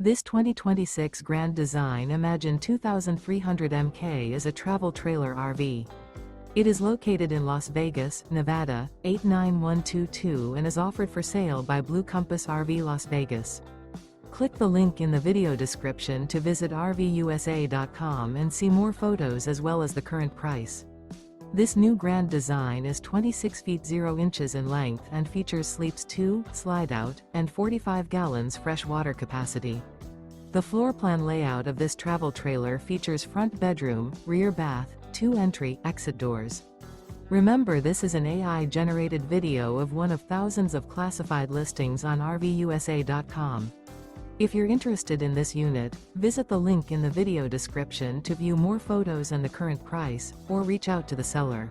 This 2026 Grand Design Imagine 2300 MK is a travel trailer RV. It is located in Las Vegas, Nevada, 89122 and is offered for sale by Blue Compass RV Las Vegas. Click the link in the video description to visit RVUSA.com and see more photos as well as the current price. This new Grand Design is 26 feet 0 inches in length and features sleeps 2, slide-out, and 45 gallons fresh water capacity. The floor plan layout of this travel trailer features front bedroom, rear bath, 2 entry/exit doors. Remember, this is an AI-generated video of one of thousands of classified listings on RVUSA.com. If you're interested in this unit, visit the link in the video description to view more photos and the current price, or reach out to the seller.